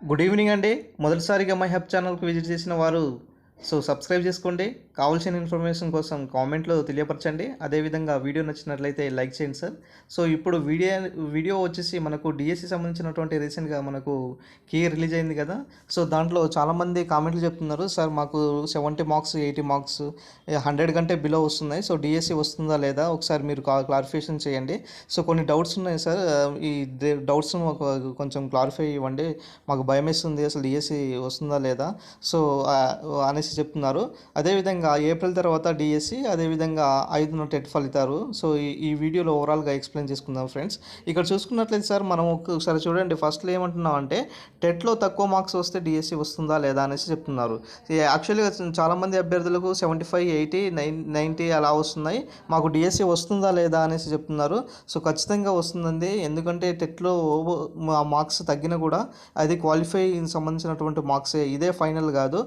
Good evening అండి. మొదటిసారిగా my hub ఛానల్కి విజిట్ చేసిన వారు సబ్స్క్రైబ్ చేసుకోండి. కావాల్సిన ఇన్ఫర్మేషన్ కోసం కామెంట్లో తెలియపరచండి. అదేవిధంగా వీడియో నచ్చినట్లయితే లైక్ చేయండి సార్. ఇప్పుడు వీడియో వచ్చేసి మనకు డిఎస్సి సంబంధించినటువంటి రీసెంట్గా మనకు కీ రిలీజ్ అయింది కదా. దాంట్లో చాలామంది కామెంట్లు చెప్తున్నారు, సార్ మాకు 70 మార్క్స్ 80 మార్క్స్ 100 కంటే బిలో వస్తున్నాయి. డిఎస్సి వస్తుందా లేదా ఒకసారి మీరు క్లారిఫికేషన్ చేయండి. కొన్ని డౌట్స్ ఉన్నాయి సార్. ఈ డౌట్స్ కొంచెం క్లారిఫై ఇవ్వండి. మాకు భయం వేస్తుంది, అసలు డిఎస్సి వస్తుందా లేదా అనేసి చెప్తున్నారు. అదేవిధంగా ఏప్రిల్ తర్వాత డిఎస్సి, అదేవిధంగా 5న టెట్ ఫలితాలు. ఈ వీడియోలో ఓవరాల్గా ఎక్స్ప్లెయిన్ చేసుకుందాం ఫ్రెండ్స్. ఇక్కడ చూసుకున్నట్లయితే సార్ మనం ఒకసారి చూడండి. ఫస్ట్లో ఏమంటున్నాం అంటే టెట్లో తక్కువ మార్క్స్ వస్తే డిఎస్సి వస్తుందా లేదా అనేసి చెప్తున్నారు. యాక్చువల్గా చాలామంది అభ్యర్థులకు 75 80 90 అలా వస్తున్నాయి. మాకు డిఎస్సి వస్తుందా లేదా అనేసి చెప్తున్నారు. ఖచ్చితంగా వస్తుందండి. ఎందుకంటే టెట్లో మార్క్స్ తగ్గినా కూడా అది క్వాలిఫై సంబంధించినటువంటి మార్క్సే, ఇదే ఫైనల్ కాదు.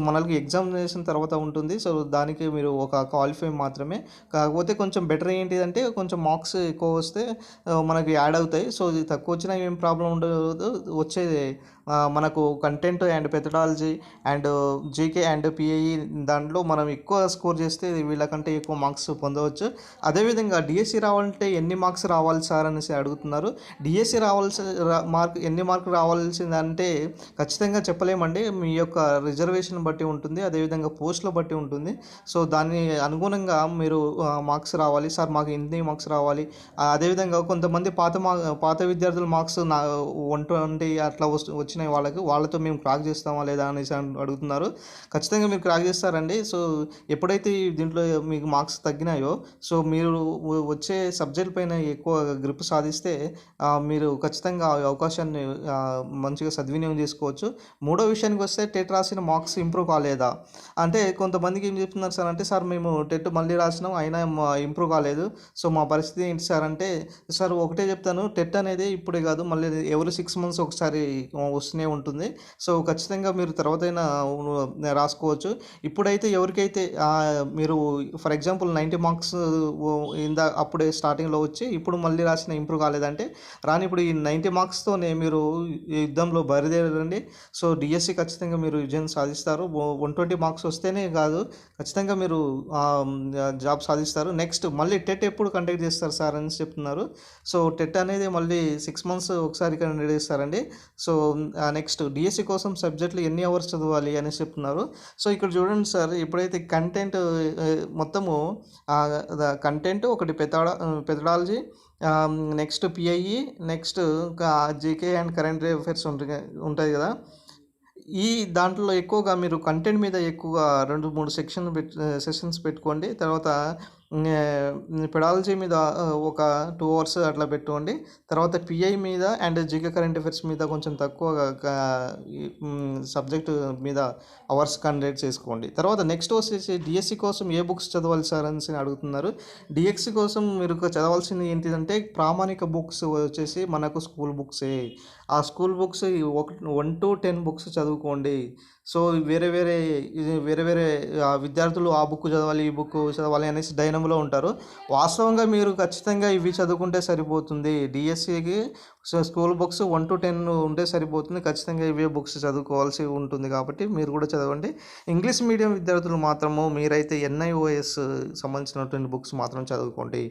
మనకి ఎగ్జామినేషన్ తర్వాత ఉంటుంది. దానికి మీరు ఒక క్వాలిఫై మాత్రమే. కాకపోతే కొంచెం బెటర్ ఏంటిదంటే కొంచెం మార్క్స్ ఎక్కువ వస్తే మనకి యాడ్ అవుతాయి. ఇది తక్కువ వచ్చినా ఏం ప్రాబ్లం ఉండదు. వచ్చేది మనకు content and methodology and GK and PIE దాంట్లో మనం ఎక్కువ స్కోర్ చేస్తే వీళ్ళకంటే ఎక్కువ మార్క్స్ పొందవచ్చు. అదేవిధంగా డిఎస్సి రావాలంటే ఎన్ని మార్క్స్ రావాలి సార్ అనేసి అడుగుతున్నారు. డిఎస్సి ఎన్ని మార్కులు రావాల్సిందంటే ఖచ్చితంగా చెప్పలేమండి. మీ యొక్క రిజర్వేషన్ బట్టి ఉంటుంది, అదేవిధంగా పోస్టుల బట్టి ఉంటుంది. దాని అనుగుణంగా మీరు మార్క్స్ రావాలి. సార్ మాకు ఎన్ని మార్క్స్ రావాలి. అదేవిధంగా కొంతమంది పాత విద్యార్థుల మార్క్స్ 120 అట్లా వచ్చినాయి. వాళ్ళతో మేము క్రాక్ చేస్తామా లేదా అనేసి అడుగుతున్నారు. ఖచ్చితంగా మీరు క్రాక్ చేస్తారండి. ఎప్పుడైతే దీంట్లో మీకు మార్క్స్ తగ్గినాయో మీరు వచ్చే సబ్జెక్ట్ పైన ఎక్కువ గ్రిప్ సాధిస్తే మీరు ఖచ్చితంగా ఆ అవకాశాన్ని మంచిగా సద్వినియోగం చేసుకోవచ్చు. మూడో విషయానికి వస్తే టెట్ రాసిన మార్క్స్ ఇంప్రూవ్ కాలేదా అంటే కొంతమందికి ఏం చెప్తున్నారు సార్ అంటే, సార్ మేము టెట్ మళ్ళీ రాసినాం అయినా ఇంప్రూవ్ కాలేదు. మా పరిస్థితి ఏంటి సార్ అంటే, సార్ ఒకటే చెప్తాను, టెట్ అనేది ఇప్పుడే కాదు, మళ్ళీ ఎవరి 6 months ఒకసారి వస్తూనే ఉంటుంది. ఖచ్చితంగా మీరు తర్వాతైనా రాసుకోవచ్చు. ఇప్పుడైతే ఎవరికైతే మీరు ఫర్ ఎగ్జాంపుల్ 90 మార్క్స్ అప్పుడే స్టార్టింగ్లో వచ్చి ఇప్పుడు మళ్ళీ రాసిన ఇంప్రూవ్ కాలేదంటే ఇప్పుడు ఈ 90 మార్క్స్తోనే మీరు యుద్ధంలో బయలుదేరండి. డిఎస్సి ఖచ్చితంగా మీరు విజయం సాధిస్తారు. 120 మార్క్స్ వస్తేనే కాదు, ఖచ్చితంగా మీరు జాబ్ సాధిస్తారు. నెక్స్ట్ మళ్ళీ టెట్ ఎప్పుడు కండక్ట్ చేస్తారు సార్ అని చెప్తున్నారు. టెట్ అనేది మళ్ళీ 6 months ఒకసారి కండక్ట్ చేస్తారండి. నెక్స్ట్ డిఎస్సి కోసం సబ్జెక్టులు ఎన్ని అవర్స్ చదవాలి అని చెప్తున్నారు. ఇక్కడ చూడండి సార్, ఎప్పుడైతే కంటెంట్ మొత్తము కంటెంట్ ఒకటి methodology, next PIE, next GK and current affairs ఉంటాయి కదా. దాంట్లో ఎక్కువగా మీరు కంటెంట్ మీద ఎక్కువగా 2-3 సెషన్స్ పెట్టుకోండి. తర్వాత పెడాలజీ మీద ఒక 2 hours అట్లా పెట్టుకోండి. తర్వాత పిఐ మీద అండ్ జీకే కరెంట్ అఫైర్స్ మీద కొంచెం తక్కువగా సబ్జెక్టు మీద అవర్స్ కండక్ట్ చేసుకోండి. తర్వాత నెక్స్ట్ వచ్చేసి డిఎస్సి కోసం ఏ బుక్స్ చదవాలి సార్ అని అడుగుతున్నారు. డిఎస్సి కోసం మీరు చదవాల్సింది ఏంటిదంటే ప్రామాణిక బుక్స్ వచ్చేసి మనకు స్కూల్ బుక్సే. ఆ స్కూల్ బుక్స్ 1 to 10 బుక్స్ చదువుకోండి. వేరే వేరే విద్యార్థులు ఆ బుక్ చదవాలి ఈ బుక్ చదవాలి అనేసి డైనమోలో ఉంటారు. వాస్తవంగా మీరు ఖచ్చితంగా ఇవి చదువుకుంటే సరిపోతుంది. డిఎస్సికి స్కూల్ బుక్స్ 1 to 10 ఉంటే సరిపోతుంది. ఖచ్చితంగా ఇవే బుక్స్ చదువుకోవాల్సి ఉంటుంది కాబట్టి మీరు కూడా చదవండి. ఇంగ్లీష్ మీడియం విద్యార్థులు మాత్రము మీరైతే ఎన్ఐఓఎస్ సంబంధించినటువంటి బుక్స్ మాత్రం చదువుకోండి.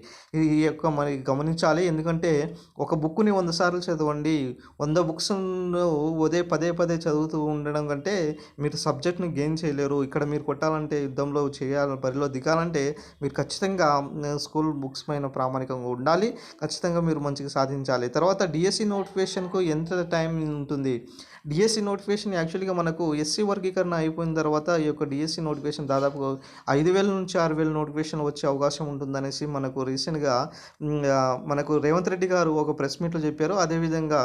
ఈ యొక్క మరి గమనించాలి. ఎందుకంటే ఒక బుక్ని 100 సార్లు చదవండి. 100 బుక్స్ పదే పదే చదువుతూ ఉండడం కంటే మీరు సబ్జెక్ట్ని గెయిన్ చేయలేరు. ఇక్కడ మీరు కొట్టాలంటే యుద్ధంలో బరిలో దిగాలంటే మీరు ఖచ్చితంగా స్కూల్ బుక్స్ పైన ప్రామాణికంగా ఉండాలి. ఖచ్చితంగా మీరు మంచిగా సాధించాలి. తర్వాత డిఎస్సి నోటిఫికేషన్కు ఎంత టైం ఉంటుంది? డిఎస్సి నోటిఫికేషన్ యాక్చువల్గా మనకు ఎస్సీ వర్గీకరణ అయిపోయిన తర్వాత ఈ యొక్క డిఎస్సి నోటిఫికేషన్ దాదాపు 5,000 నుంచి 6,000 నోటిఫికేషన్ వచ్చే అవకాశం ఉంటుందనేసి మనకు రీసెంట్గా మనకు రేవంత్ రెడ్డి గారు ఒక ప్రెస్ మీట్లో చెప్పారు. అదేవిధంగా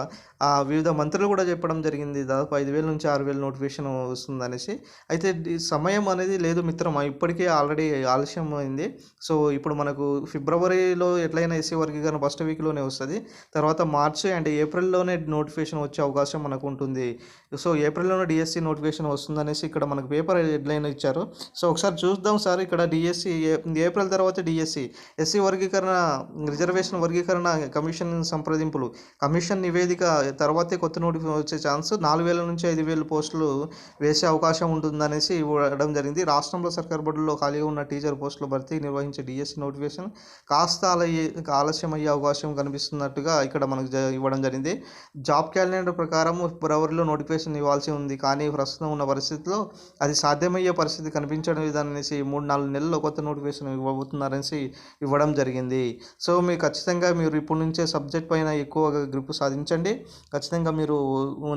వివిధ మంత్రులు కూడా చెప్పడం జరిగింది, దాదాపు 5,000 నుంచి 6,000 నోటిఫికేషన్ వస్తుందనేసి. అయితే సమయం అనేది లేదు మిత్రమా, ఇప్పటికే ఆల్రెడీ ఆలస్యం అయింది. ఇప్పుడు మనకు ఫిబ్రవరిలో ఎట్లయినా ఎస్సీ వర్గీకరణ ఫస్ట్ వీక్లోనే వస్తుంది. తర్వాత మార్చ్ మార్చ్ అండ్ ఏప్రిల్లోనే నోటిఫికేషన్ వచ్చే అవకాశం మనకు ఉంటుంది. సో ఏప్రిల్లోనే డిఎస్సి నోటిఫికేషన్ వస్తుందనేసి ఇక్కడ మనకు పేపర్ హెడ్లైన్ ఇచ్చారు. సో ఒకసారి చూద్దాం సార్. ఇక్కడ డిఎస్సి ఏప్రిల్ తర్వాత డిఎస్సి ఎస్సీ వర్గీకరణ రిజర్వేషన్ వర్గీకరణ కమిషన్ సంప్రదింపులు కమిషన్ నివేదిక తర్వాతే కొత్త నోటిఫికేషన్ వచ్చే ఛాన్స్ 4,000 నుంచి 5,000 పోస్టులు వేసే అవకాశం ఉంటుందనేసి ఇవ్వడం జరిగింది. రాష్ట్రంలో సర్కారు బడుల్లో ఖాళీగా ఉన్న టీచర్ పోస్టుల భర్తీ నిర్వహించే డిఎస్సి నోటిఫికేషన్ కాస్త ఆలస్యం అయ్యే అవకాశం కనిపిస్తున్నట్టుగా ఇక్కడ మనకు ఇవ్వడం జరిగింది. జాబ్ క్యాలెండర్ ప్రకారం ఫిబ్రవరిలో నోటిఫికేషన్ ఇవ్వాల్సి ఉంది, కానీ ప్రస్తుతం ఉన్న పరిస్థితిలో అది సాధ్యమయ్యే పరిస్థితి కనిపించడం లేదనేసి 3-4 నెలల్లో కొత్త నోటిఫికేషన్ ఇవ్వబోతున్నారనేసి ఇవ్వడం జరిగింది. సో మీరు ఖచ్చితంగా మీరు ఇప్పటి నుంచే సబ్జెక్ట్ పైన ఎక్కువగా గ్రిప్ సాధించండి. ఖచ్చితంగా మీరు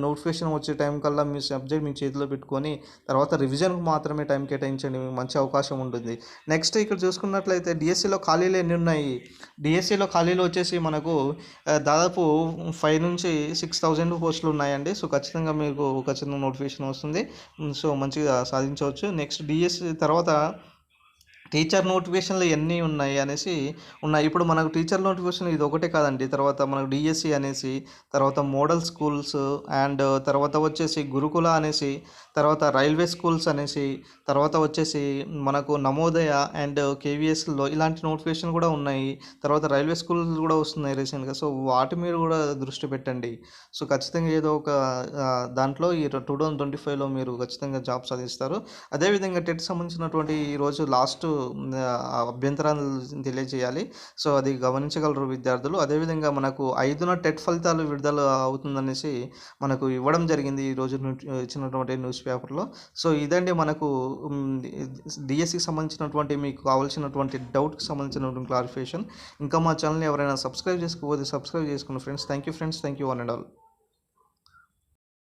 నోటిఫికేషన్ వచ్చే టైం కల్లా మీ సబ్జెక్ట్ మీ చేతిలో పెట్టుకొని తర్వాత రివిజన్కు మాత్రమే టైం కేటాయించండి, మీకు మంచి అవకాశం ఉంటుంది. నెక్స్ట్ ఇక్కడ చూసుకున్నట్లయితే డిఎస్సిలో ఖాళీలు ఎన్ని ఉన్నాయి? డిఎస్సిలో ఖాళీలు వచ్చేసి మనకు దాదాపు 5,000 నుంచి 6,000 పోస్టులు ఉన్నాయండి. సో ఖచ్చితంగా మీకు ఖచ్చితంగా నోటిఫికేషన్ వస్తుంది. సో మంచిగా సాధించవచ్చు. నెక్స్ట్ డిఎస్సి తర్వాత టీచర్ నోటిఫికేషన్లు ఎన్ని ఉన్నాయి అనేసి ఉన్నాయి. ఇప్పుడు మనకు టీచర్ నోటిఫికేషన్ ఇది ఒకటే కాదండి. తర్వాత మనకు డిఎస్సి అనేసి, తర్వాత మోడల్ స్కూల్స్ అండ్ తర్వాత వచ్చేసి గురుకుల అనేసి, తర్వాత రైల్వే స్కూల్స్ అనేసి, తర్వాత వచ్చేసి మనకు నమోదయ అండ్ కేవీఎస్లో ఇలాంటి నోటిఫికేషన్ కూడా ఉన్నాయి. తర్వాత రైల్వే స్కూల్స్ కూడా వస్తున్నాయి రీసెంట్గా. సో వాటి మీద కూడా దృష్టి పెట్టండి. సో ఖచ్చితంగా ఏదో ఒక దాంట్లో ఈ 2025లో మీరు ఖచ్చితంగా జాబ్ సాధిస్తారు. అదేవిధంగా టెట్ సంబంధించినటువంటి ఈరోజు లాస్ట్ అభ్యంతరాలు తెలియజేయాలి. సో అది గమనించగలరు విద్యార్థులు. అదేవిధంగా మనకు 5న టెట్ ఫలితాలు విడుదల అవుతుందనేసి మనకు ఇవ్వడం జరిగింది ఈరోజు ఇచ్చినటువంటి న్యూస్ పేపర్లో. సో ఇదండి మనకు డిఎస్సికి సంబంధించినటువంటి మీకు కావాల్సినటువంటి డౌట్కి సంబంధించినటువంటి క్లారిఫికేషన్. ఇంకా మా ఛానల్ని ఎవరైనా సబ్స్క్రైబ్ చేసుకోకపోతే సబ్స్క్రైబ్ చేసుకోండి friends. Thank you friends. Thank you one and all.